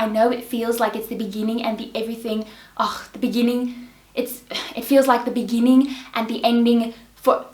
I know it feels like it's the beginning and the everything. The beginning. It feels like the beginning and the ending for.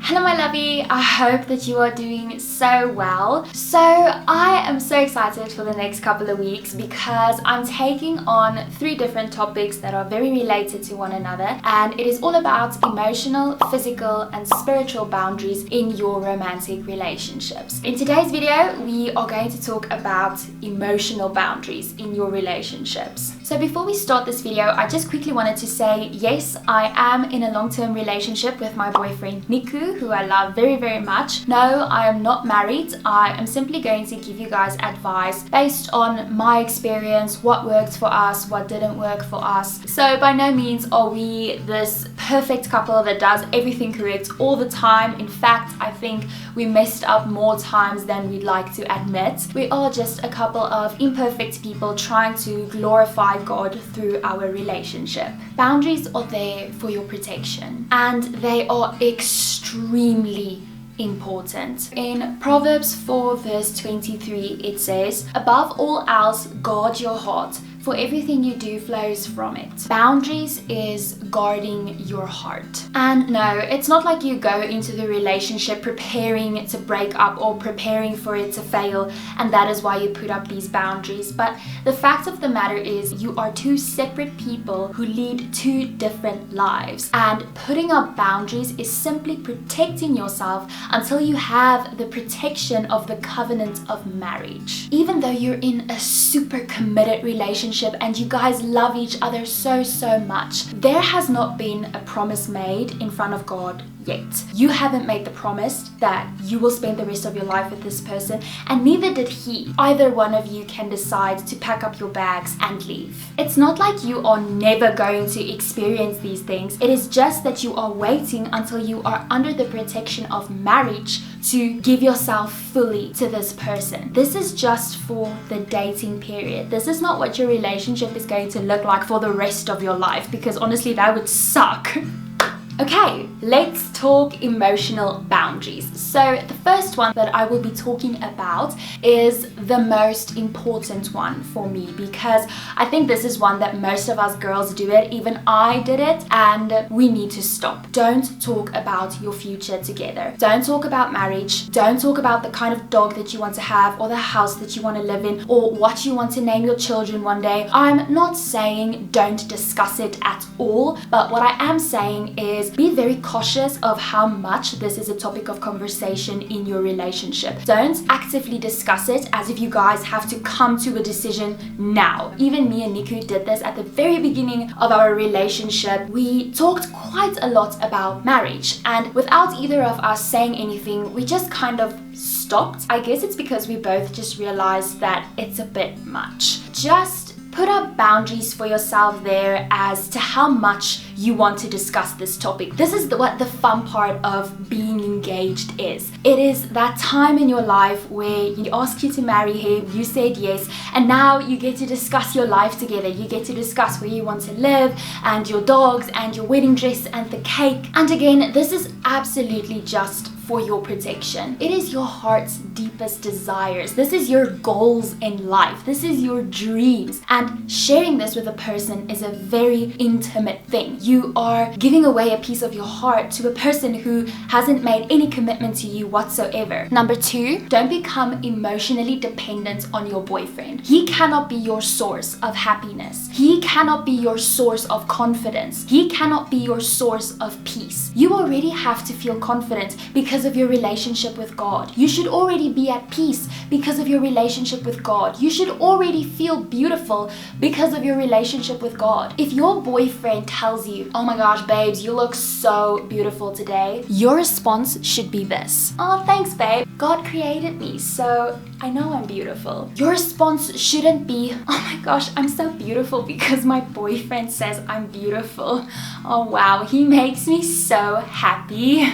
Hello my lovey, I hope that you are doing so well. So I am so excited for the next couple of weeks because I'm taking on 3 different topics that are very related to one another, and it is all about emotional, physical and spiritual boundaries in your romantic relationships. In today's video, we are going to talk about emotional boundaries in your relationships. So before we start this video, I just quickly wanted to say, yes, I am in a long-term relationship with my boyfriend Niku, who I love very, very much. No, I am not married. I am simply going to give you guys advice based on my experience, what worked for us, what didn't work for us. So by no means are we this perfect couple that does everything correct all the time. In fact, I think we messed up more times than we'd like to admit. We are just a couple of imperfect people trying to glorify God through our relationship. Boundaries are there for your protection, and they are extremely important. In Proverbs 4 verse 23, it says, "Above all else, guard your heart, for everything you do flows from it." Boundaries is guarding your heart. And no, it's not like you go into the relationship preparing to break up or preparing for it to fail, and that is why you put up these boundaries. But the fact of the matter is, you are 2 separate people who lead 2 different lives. And putting up boundaries is simply protecting yourself until you have the protection of the covenant of marriage. Even though you're in a super committed relationship and you guys love each other so much, there has not been a promise made in front of God yet. You haven't made the promise that you will spend the rest of your life with this person, and neither did he. Either one of you can decide to pack up your bags and leave. It's not like you are never going to experience these things. It is just that you are waiting until you are under the protection of marriage to give yourself fully to this person. This is just for the dating period. This is not what your relationship is going to look like for the rest of your life, because honestly, that would suck. Okay, let's talk emotional boundaries. So the first one that I will be talking about is the most important one for me, because I think this is one that most of us girls do it. Even I did it, and we need to stop. Don't talk about your future together. Don't talk about marriage. Don't talk about the kind of dog that you want to have, or the house that you want to live in, or what you want to name your children one day. I'm not saying don't discuss it at all, but what I am saying is be very cautious of how much this is a topic of conversation in your relationship. Don't actively discuss it as if you guys have to come to a decision now. Even me and Niku did this at the very beginning of our relationship. We talked quite a lot about marriage, and without either of us saying anything, we just kind of stopped. I guess it's because we both just realized that it's a bit much. Just put up boundaries for yourself there as to how much you want to discuss this topic. This is what the fun part of being engaged is. It is that time in your life where he asked you to marry him, you said yes, and now you get to discuss your life together. You get to discuss where you want to live, and your dogs, and your wedding dress, and the cake. And again, this is absolutely just for your protection. It is your heart's deepest desires. This is your goals in life. This is your dreams. And sharing this with a person is a very intimate thing. You are giving away a piece of your heart to a person who hasn't made any commitment to you whatsoever. Number 2, don't become emotionally dependent on your boyfriend. He cannot be your source of happiness. He cannot be your source of confidence. He cannot be your source of peace. You already have to feel confident because of your relationship with God. You should already be at peace because of your relationship with God. You should already feel beautiful because of your relationship with God. If your boyfriend tells you, "Oh my gosh, babes, you look so beautiful today," your response should be this: "Oh, thanks, babe. God created me, so I know I'm beautiful." Your response shouldn't be, "Oh my gosh, I'm so beautiful because my boyfriend says I'm beautiful. Oh wow, he makes me so happy."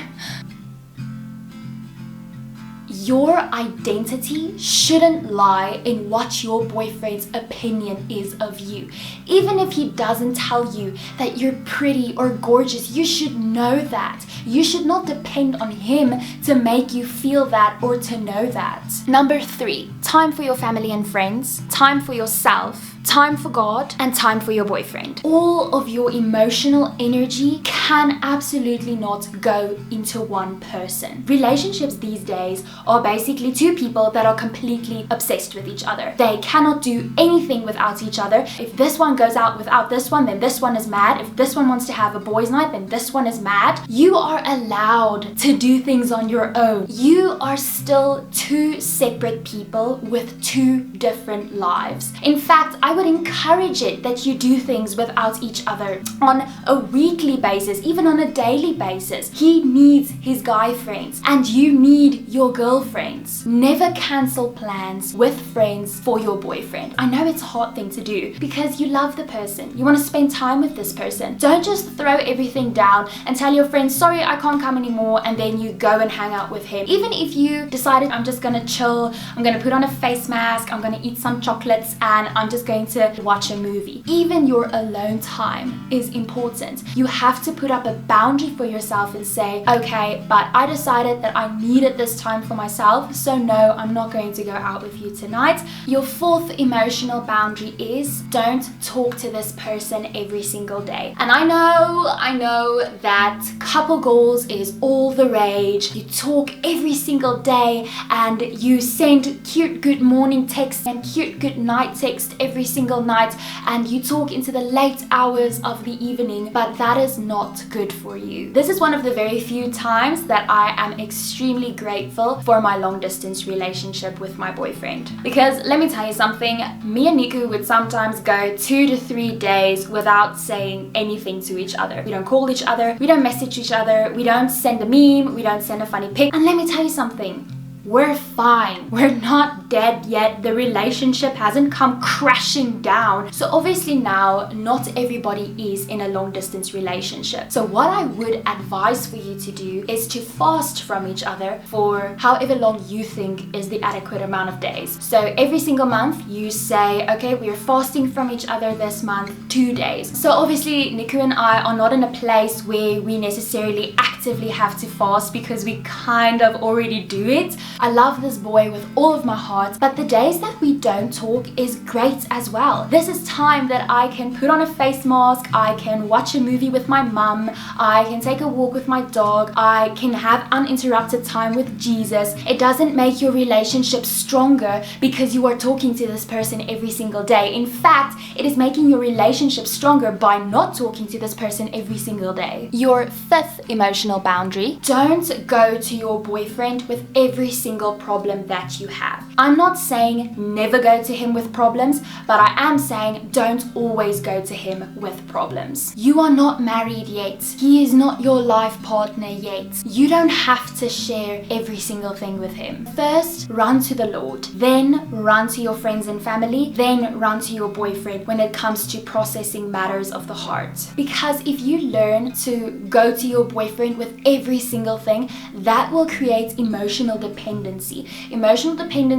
Your identity shouldn't lie in what your boyfriend's opinion is of you. Even if he doesn't tell you that you're pretty or gorgeous, you should know that. You should not depend on him to make you feel that or to know that. Number 3, time for your family and friends, time for yourself, time for God, and time for your boyfriend. All of your emotional energy can absolutely not go into one person. Relationships these days are basically two people that are completely obsessed with each other. They cannot do anything without each other. If this one goes out without this one, then this one is mad. If this one wants to have a boys' night, then this one is mad. You are allowed to do things on your own. You are still two separate people with two different lives. In fact, I would encourage it that you do things without each other on a weekly basis, even on a daily basis. He needs his guy friends and you need your girlfriends. Never cancel plans with friends for your boyfriend. I know it's a hard thing to do because you love the person. You want to spend time with this person. Don't just throw everything down and tell your friends, sorry, I can't come anymore, and then you go and hang out with him. Even if you decided, I'm just gonna chill, I'm gonna put on a face mask, I'm gonna eat some chocolates, and I'm just going to watch a movie. Even your alone time is important. You have to put up a boundary for yourself and say, okay, but I decided that I needed this time for myself, so no, I'm not going to go out with you tonight. Your 4th emotional boundary is don't talk to this person every single day. And I know that couple goals is all the rage. You talk every single day and you send cute good morning texts and cute good night text every single night, and you talk into the late hours of the evening, but that is not good for you. This is one of the very few times that I am extremely grateful for my long distance relationship with my boyfriend, because let me tell you something, me and Niku would sometimes go 2 to 3 days without saying anything to each other. We don't call each other, we don't message each other, we don't send a meme, we don't send a funny pic. And let me tell you something, we're fine. We're not dead yet. The relationship hasn't come crashing down. So obviously now, not everybody is in a long distance relationship. So what I would advise for you to do is to fast from each other for however long you think is the adequate amount of days. So every single month you say, okay, we're fasting from each other this month 2 days. So obviously Niku and I are not in a place where we necessarily actively have to fast because we kind of already do it. I love this boy with all of my heart, but the days that we don't talk is great as well. This is time that I can put on a face mask, I can watch a movie with my mum, I can take a walk with my dog, I can have uninterrupted time with Jesus. It doesn't make your relationship stronger because you are talking to this person every single day. In fact, it is making your relationship stronger by not talking to this person every single day. Your 5th emotional boundary, don't go to your boyfriend with every single problem that you have. I'm not saying never go to him with problems, but I am saying don't always go to him with problems. You are not married yet. He is not your life partner yet. You don't have to share every single thing with him. First, run to the Lord. Then run to your friends and family. Then run to your boyfriend when it comes to processing matters of the heart. Because if you learn to go to your boyfriend with every single thing, that will create emotional dependency. Emotional dependency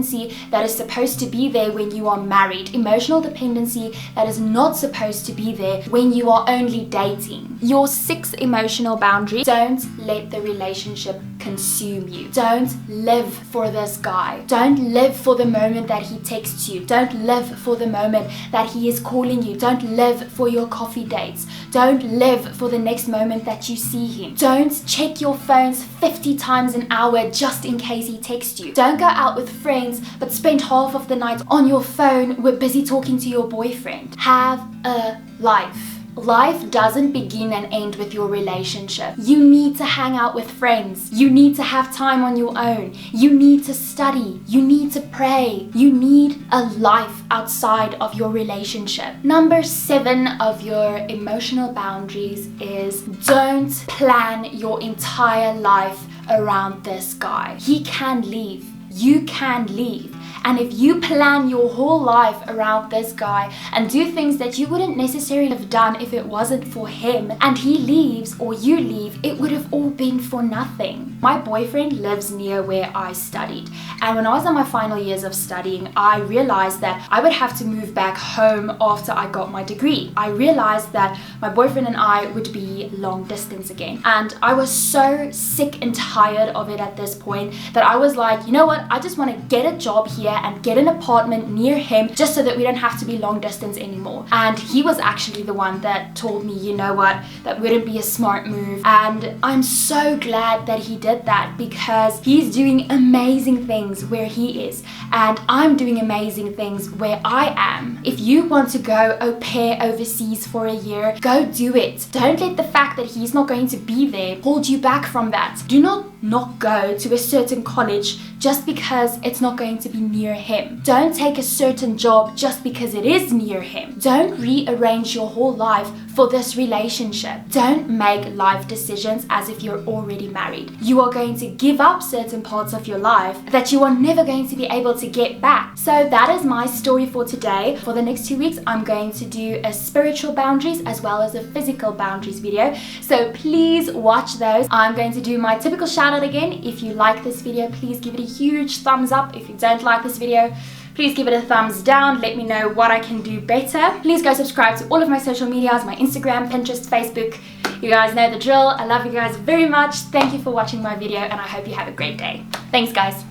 that is supposed to be there when you are married. Emotional dependency that is not supposed to be there when you are only dating. Your 6th emotional boundary, don't let the relationship consume you. Don't live for this guy. Don't live for the moment that he texts you. Don't live for the moment that he is calling you. Don't live for your coffee dates. Don't live for the next moment that you see him. Don't check your phones 50 times an hour just in case he texts you. Don't go out with friends but spend half of the night on your phone. We're busy talking to your boyfriend. Have a life. Life doesn't begin and end with your relationship. You need to hang out with friends. You need to have time on your own. You need to study. You need to pray. You need a life outside of your relationship. Number 7 of your emotional boundaries is don't plan your entire life around this guy. He can leave. You can leave. And if you plan your whole life around this guy and do things that you wouldn't necessarily have done if it wasn't for him, and he leaves or you leave, it would have all been for nothing. My boyfriend lives near where I studied, and when I was in my final years of studying, I realized that I would have to move back home after I got my degree. I realized that my boyfriend and I would be long distance again, and I was so sick and tired of it at this point that I was like, you know what, I just want to get a job here and get an apartment near him just so that we don't have to be long distance anymore. And he was actually the one that told me, you know what, that wouldn't be a smart move. And I'm so glad that he did that, because he's doing amazing things where he is, and I'm doing amazing things where I am. If you want to go au pair overseas for a year, go do it. Don't let the fact that he's not going to be there hold you back from that. Do not go to a certain college just because it's not going to be near him. Don't take a certain job just because it is near him. Don't rearrange your whole life for this relationship. Don't make life decisions as if you're already married. You are going to give up certain parts of your life that you are never going to be able to get back. So that is my story for today. For the next 2 weeks, I'm going to do a spiritual boundaries as well as a physical boundaries video. So please watch those. I'm going to do my typical shout out again. If you like this video, please give it a huge thumbs up. If you don't like this video, please give it a thumbs down. Let me know what I can do better. Please go subscribe to all of my social medias, my Instagram, Pinterest, Facebook. You guys know the drill. I love you guys very much. Thank you for watching my video, and I hope you have a great day. Thanks, guys.